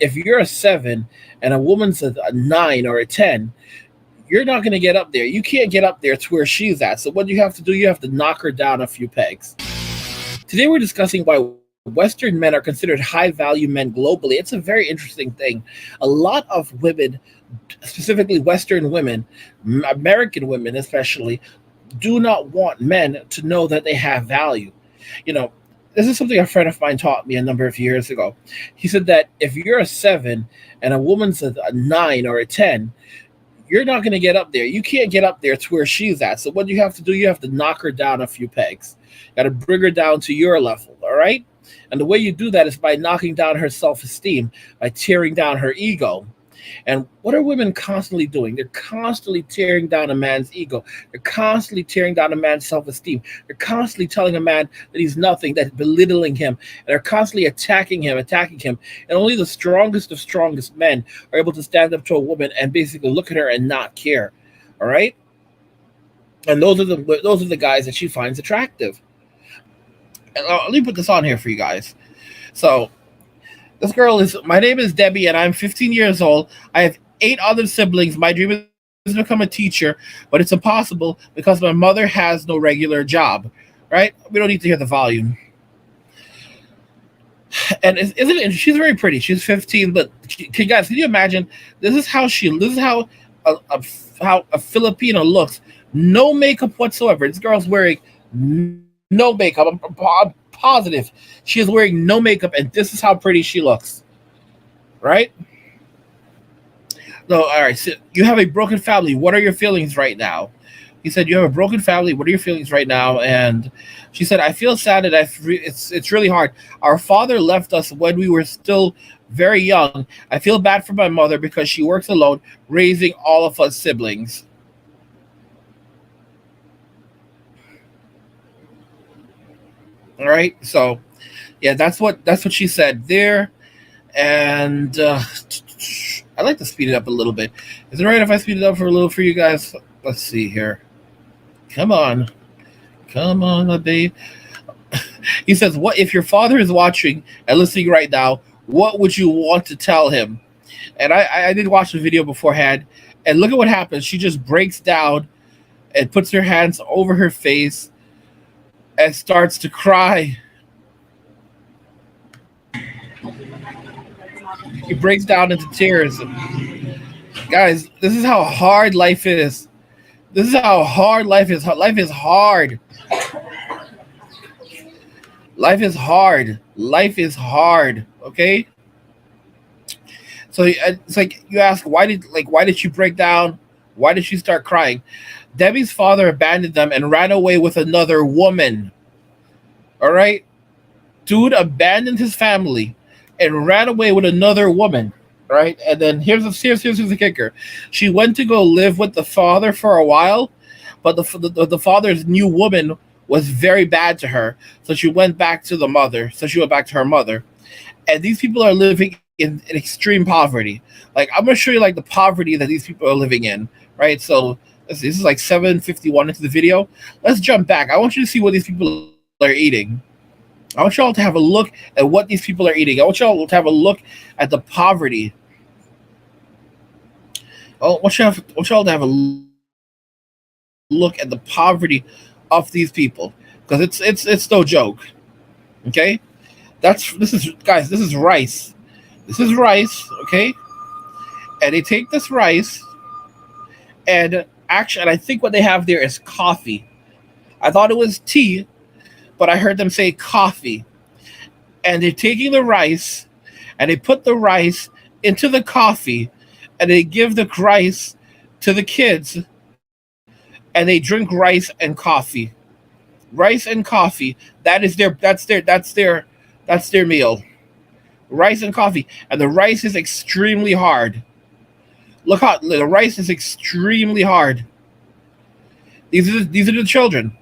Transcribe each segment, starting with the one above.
if you're a 7 and a woman's a 9 or a 10, you're not going to get up there. You can't get up there to where she's at. So what you have to do, you have to knock her down a few pegs. Today we're discussing why Western men are considered high value men globally. It's a very interesting thing. A lot of women, specifically Western women, American women especially, do not want men to know that they have value. You know, this is something a friend of mine taught me a number of years ago. He said that if you're a 7 and a woman's a 9 or a 10, you're not going to get up there. You can't get up there to where she's at. So what you have to do, you have to knock her down a few pegs. Got to bring her down to your level, all right? And the way you do that is by knocking down her self-esteem, by tearing down her ego. And what are women constantly doing? They're constantly tearing down a man's ego. They're constantly tearing down a man's self-esteem. They're constantly telling a man that he's nothing, that belittling him. And they're constantly attacking him, attacking him. And only the strongest of strongest men are able to stand up to a woman and basically look at her and not care. All right? And those are the guys that she finds attractive. And let me put this on here for you guys. So this girl is, my name is Debbie, and I'm 15 years old. I have 8 other siblings. My dream is to become a teacher, but it's impossible because my mother has no regular job. Right? We don't need to hear the volume. And isn't it? She's very pretty. She's 15, but guys, can you imagine? This is how she. This is how a Filipino looks. No makeup whatsoever. This girl's wearing no makeup. I'm positive she is wearing no makeup, and this is how pretty she looks. Right? No, all right. So you have a broken family. What are your feelings right now? He said, "You have a broken family. What are your feelings right now?" And she said, "I feel sad, and it's really hard. Our father left us when we were still very young. I feel bad for my mother because she works alone, raising all of us siblings." All right. So, yeah, that's what she said there. And I'd like to speed it up a little bit. Is it right if I speed it up for a little for you guys? Let's see here. Come on. Come on, my babe. He says, "What if your father is watching and listening right now? What would you want to tell him?" And I did watch the video beforehand, and look at what happens. She just breaks down and puts her hands over her face and starts to cry. He breaks down into tears. Guys, this is how hard life is. This is how hard life is. Life is hard. Life is hard. Life is hard. Okay. So it's like you ask, why did she break down? Why did she start crying? Debbie's father abandoned them and ran away with another woman. All right, dude abandoned his family and ran away with another woman. Right, and then here's the kicker. She went to go live with the father for a while, but the father's new woman was very bad to her, so she went back to the mother. So she went back to her mother, and these people are living in extreme poverty. Like, I'm gonna show you like the poverty that these people are living in. Right, so this is like 7:51 into the video. Let's jump back. I want you to see what these people are eating. I want y'all to have a look at what these people are eating. I want y'all to have a look at the poverty. I want y'all to have a look at the poverty of these people, because it's no joke. Okay, this is guys. This is rice. This is rice. Okay, and they take this rice, and actually, and I think what they have there is coffee. I thought it was tea, but I heard them say coffee. And they're taking the rice, and they put the rice into the coffee, and they give the rice to the kids, and they drink rice and coffee. Rice and coffee. That's their meal. Rice and coffee, and the rice is extremely hard. Look how the rice is extremely hard. These are the children.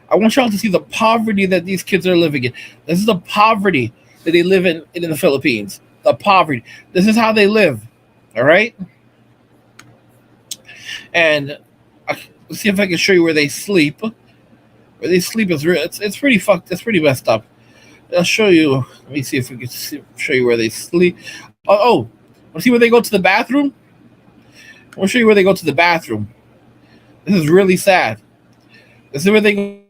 I want y'all to see the poverty that these kids are living in. This is the poverty that they live in the Philippines. The poverty. This is how they live. All right. And let's see if I can show you where they sleep. Where they sleep is real. It's pretty fucked. It's pretty messed up. I'll show you. Let me see if we can show you where they sleep. Oh, want to see where they go to the bathroom? I'll show you where they go to the bathroom. This is really sad. This is where they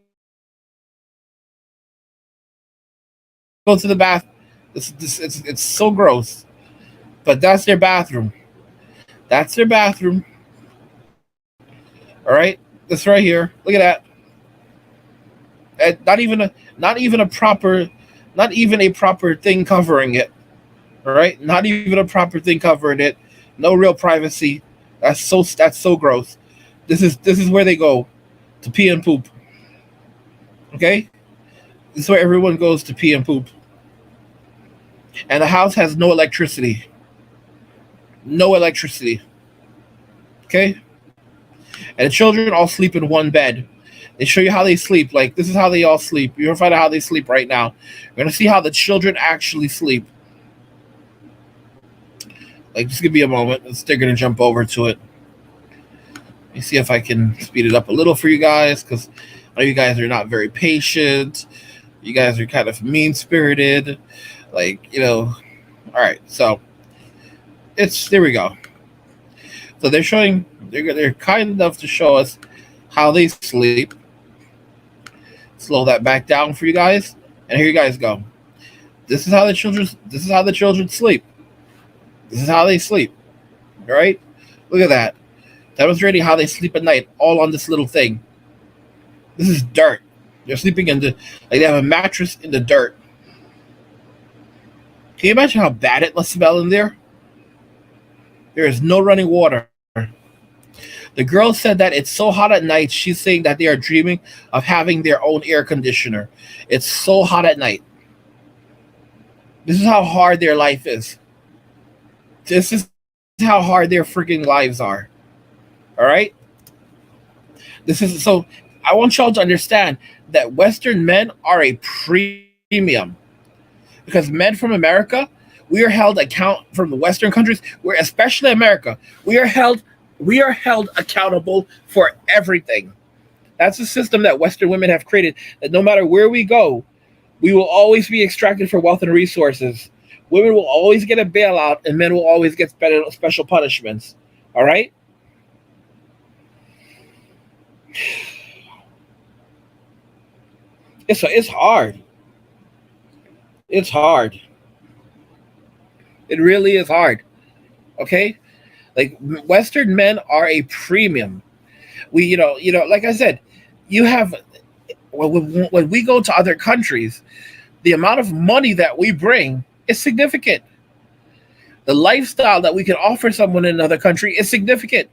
go to the bathroom. It's so gross. But that's their bathroom. That's their bathroom. All right, this right here. Look at that. Not even a proper thing covering it. All right, not even a proper thing covering it. No real privacy. That's so gross. This is where they go to pee and poop. Okay, this is where everyone goes to pee and poop. And the house has no electricity. No electricity. Okay, and the children all sleep in one bed. They show you how they sleep. Like this is how they all sleep. You're gonna find out how they sleep right now. You're gonna see how the children actually sleep. Like just give me a moment. They're gonna jump over to it. Let me see if I can speed it up a little for you guys because I know you guys are not very patient. You guys are kind of mean spirited. Like, all right. So it's there we go. So they're kind enough to show us how they sleep. Slow that back down for you guys. And here you guys go. This is how the children sleep. This is how they sleep. All right? Look at that. Demonstrating how they sleep at night, all on this little thing. This is dirt. They're sleeping they have a mattress in the dirt. Can you imagine how bad it must smell in there? There is no running water. The girl said that it's so hot at night, she's saying that they are dreaming of having their own air conditioner. It's so hot at night. This is how hard their life is. This is how hard their freaking lives are. All right? This is so I want y'all to understand that Western men are a premium. Because men from America, we are held account from the Western countries, we're especially America, we are held accountable for everything. That's a system that Western women have created that no matter where we go, we will always be extracted for wealth and resources. Women will always get a bailout and men will always get special punishments. All right? It's hard. It's hard. It really is hard. Okay? Like Western men are a premium. Like I said, you have when we go to other countries, the amount of money that we bring is significant. The lifestyle that we can offer someone in another country is significant.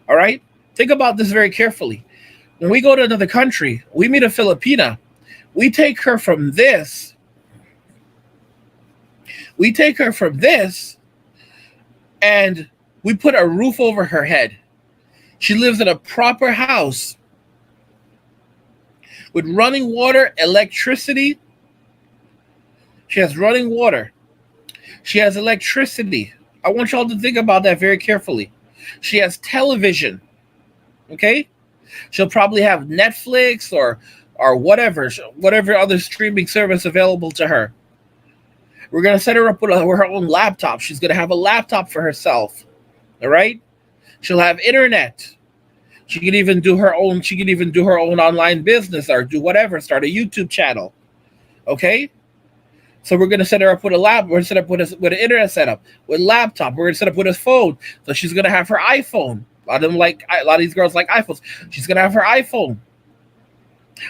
All right? Think about this very carefully. When we go to another country, we meet a Filipina. We take her from this. We take her from this and we put a roof over her head. She lives in a proper house with running water, electricity. She has running water. She has electricity. I want y'all to think about that very carefully. She has television. Okay? She'll probably have Netflix or whatever other streaming service available to her. We're gonna set her up with her own laptop. She's gonna have a laptop for herself. All right? She'll have internet. She can even do her own. She can even do her own online business or do whatever. Start a YouTube channel. Okay? So we're gonna set her up with a lap. We're gonna set up with an internet setup, with a laptop. We're gonna set up with a phone. So she's gonna have her iPhone. A lot of these girls like iPhones. She's gonna have her iPhone.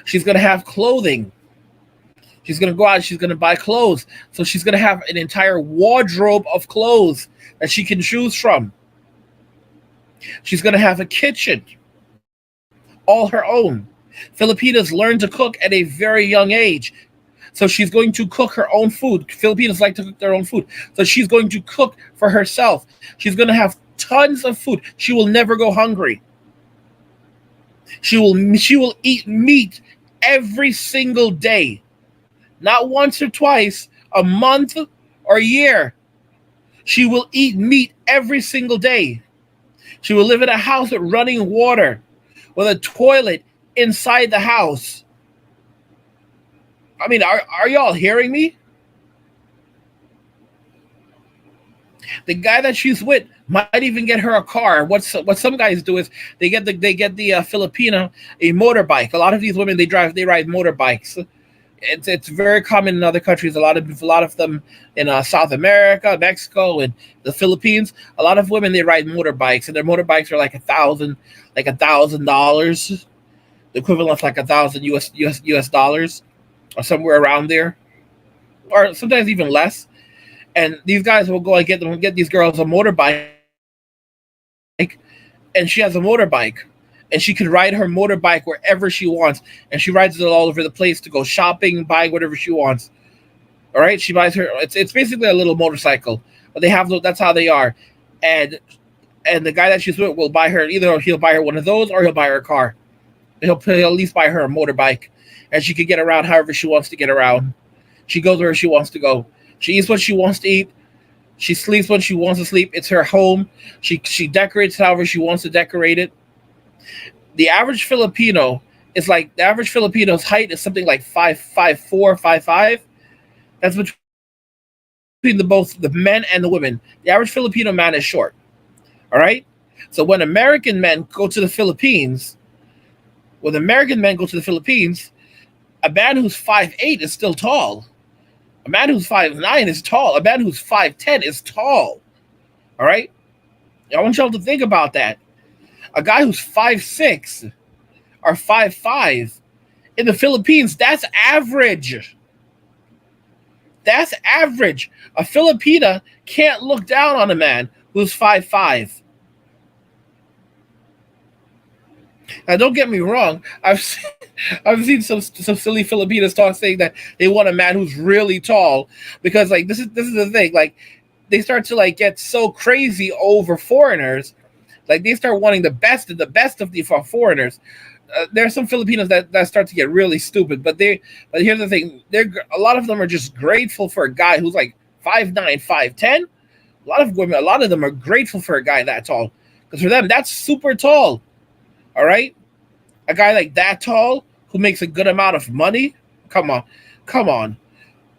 She's gonna have clothing. She's gonna go out. She's gonna buy clothes. So she's gonna have an entire wardrobe of clothes that she can choose from. She's gonna have a kitchen, all her own. Filipinas learn to cook at a very young age. So she's going to cook her own food. Filipinos like to cook their own food. So she's going to cook for herself. She's going to have tons of food. She will never go hungry. She will eat meat every single day. Not once or twice, a month or a year. She will eat meat every single day. She will live in a house with running water, with a toilet inside the house. I mean, are y'all hearing me? The guy that she's with might even get her a car. What some guys do is they get the Filipina a motorbike. A lot of these women they ride motorbikes. It's very common in other countries. A lot of them in South America, Mexico, and the Philippines. A lot of women they ride motorbikes, and their motorbikes are like $1,000, the equivalent of like 1,000 US dollars, or somewhere around there, or sometimes even less. And these guys will go and get these girls a motorbike, and she has a motorbike, and she can ride her motorbike wherever she wants, and she rides it all over the place to go shopping, buy whatever she wants. All right, she buys her. It's basically a little motorcycle, but that's how they are, and and the guy that she's with will buy her either he'll buy her one of those or he'll buy her a car. He'll at least buy her a motorbike, and she can get around however she wants to get around. She goes where she wants to go. She eats what she wants to eat. She sleeps when she wants to sleep. It's her home. She decorates however she wants to decorate it. The average Filipino is like the average Filipino's height is something like 5'4", 5'5". That's between both the men and the women. The average Filipino man is short. All right. So when American men go to the Philippines, a man who's 5'8" is still tall. A man who's 5'9" is tall. A man who's 5'10" is tall. All right. I want y'all to think about that. A guy who's 5'6" or 5'5" in the Philippines, that's average. That's average. A Filipina can't look down on a man who's 5'5". Now, don't get me wrong. I've seen some silly Filipinas talk saying that they want a man who's really tall because like this is the thing. Like they start to like get so crazy over foreigners. Like they start wanting the best of the foreigners. There are some Filipinos that start to get really stupid, but here's the thing: a lot of them are just grateful for a guy who's like 5'9", 5'10". A lot of them are grateful for a guy that tall because for them that's super tall. All right, a guy like that tall who makes a good amount of money. Come on, come on,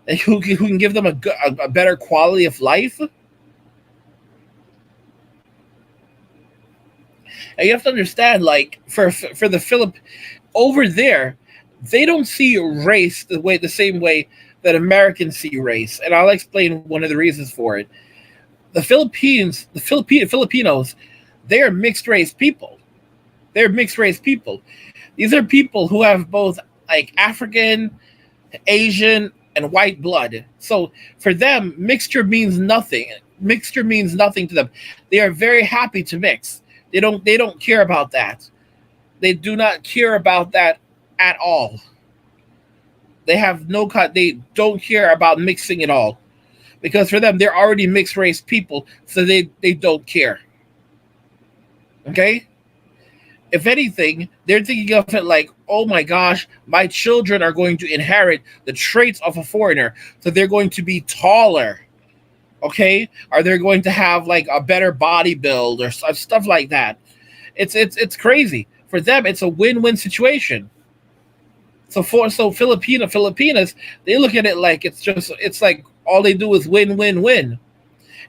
and who can give them a better quality of life. And you have to understand, like for the Philip over there, they don't see race the same way that Americans see race, and I'll explain one of the reasons for it. Filipinos, they are mixed race people. They're mixed race people. These are people who have both like African, Asian, and white blood. So for them, mixture means nothing. Mixture means nothing to them. They are very happy to mix. They don't care about that. They do not care about that at all. They have no cut. They don't care about mixing at all because for them they're already mixed race people, so they don't care. Okay. If anything, they're thinking of it like, oh my gosh, my children are going to inherit the traits of a foreigner, so they're going to be taller. Okay, or they're going to have like a better body build or stuff like that. It's crazy for them. It's a win-win situation. So Filipinas, they look at it like it's like all they do is win-win-win.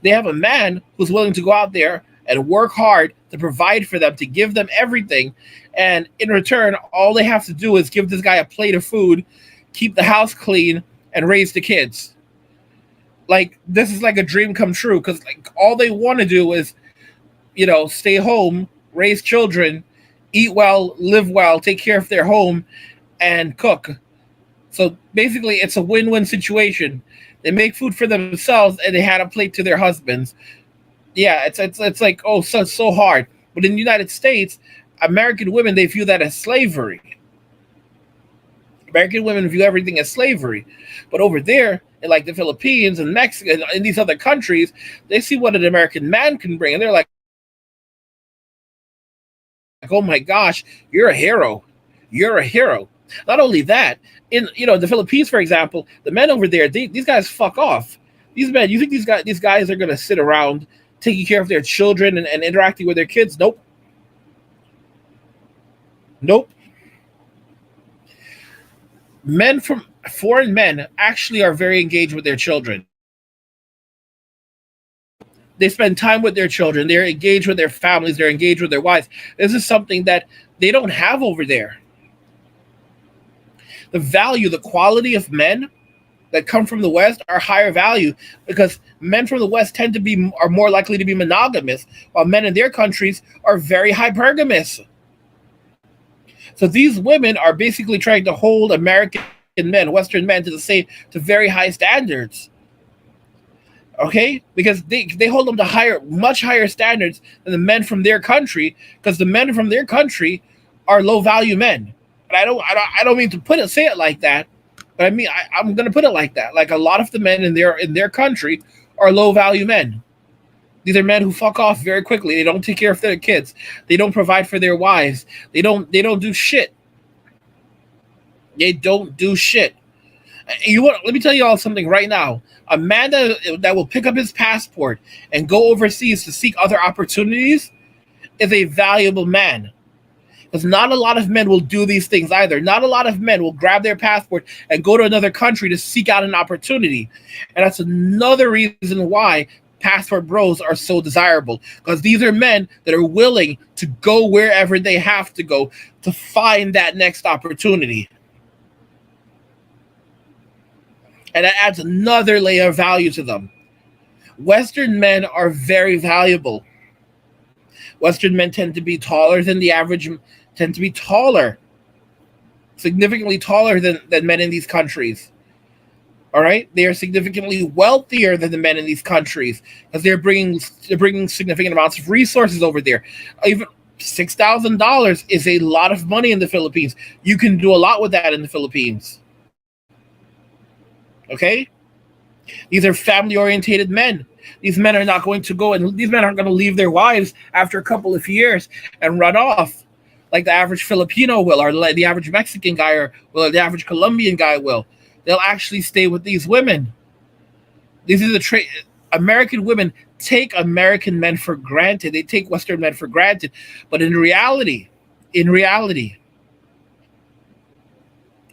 They have a man who's willing to go out there and work hard to provide for them, to give them everything, and in return, all they have to do is give this guy a plate of food, keep the house clean, and raise the kids. Like this is like a dream come true because like all they want to do is, stay home, raise children, eat well, live well, take care of their home, and cook. So basically, it's a win-win situation. They make food for themselves and they had a plate to their husbands. Yeah, it's like, oh, so hard. But in the United States, American women, they view that as slavery. American women view everything as slavery. But over there, in like the Philippines and Mexico and in these other countries, they see what an American man can bring, and they're like, oh my gosh, you're a hero. You're a hero. Not only that, in the Philippines, for example, the men over there, these guys fuck off. These men, you think these guys are gonna sit around taking care of their children and interacting with their kids? Nope. Nope. Foreign men actually are very engaged with their children. They spend time with their children. They're engaged with their families. They're engaged with their wives. This is something that they don't have over there. The value, the quality of men that come from the West are higher value because men from the West are more likely to be monogamous, while men in their countries are very hypergamous. So these women are basically trying to hold American men, Western men, to very high standards. Okay, because they hold them to much higher standards than the men from their country, because the men from their country are low value men. And I don't mean to say it like that, but I mean I'm going to put it like that. Like a lot of the men in their country are low value men. These are men who fuck off very quickly. They don't take care of their kids. They don't provide for their wives. They don't do shit. They don't do shit. Let me tell you all something right now. A man that will pick up his passport and go overseas to seek other opportunities is a valuable man. Because not a lot of men will do these things either. Not a lot of men will grab their passport and go to another country to seek out an opportunity. And that's another reason why passport bros are so desirable. Because these are men that are willing to go wherever they have to go to find that next opportunity. And that adds another layer of value to them. Western men are very valuable. Western men tend to be taller than the average, significantly taller than men in these countries. All right? They are significantly wealthier than the men in these countries because they're bringing significant amounts of resources over there. Even $6,000 is a lot of money in the Philippines. You can do a lot with that in the Philippines. Okay? These are family-orientated men. These men are not going to these men aren't going to leave their wives after a couple of years and run off like the average Filipino will, or the average Mexican guy, or the average Colombian guy will. They'll actually stay with these women. These are American women take American men for granted. They take Western men for granted. But in reality,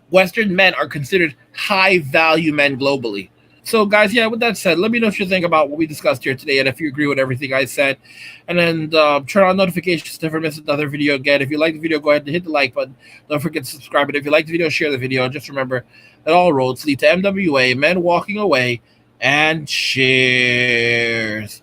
Western men are considered high-value men globally. So, guys, yeah, with that said, let me know what you think about what we discussed here today and if you agree with everything I said. And then turn on notifications to never miss another video again. If you like the video, go ahead and hit the like button. Don't forget to subscribe. And if you like the video, share the video. And just remember that all roads lead to MWA, men walking away, and cheers.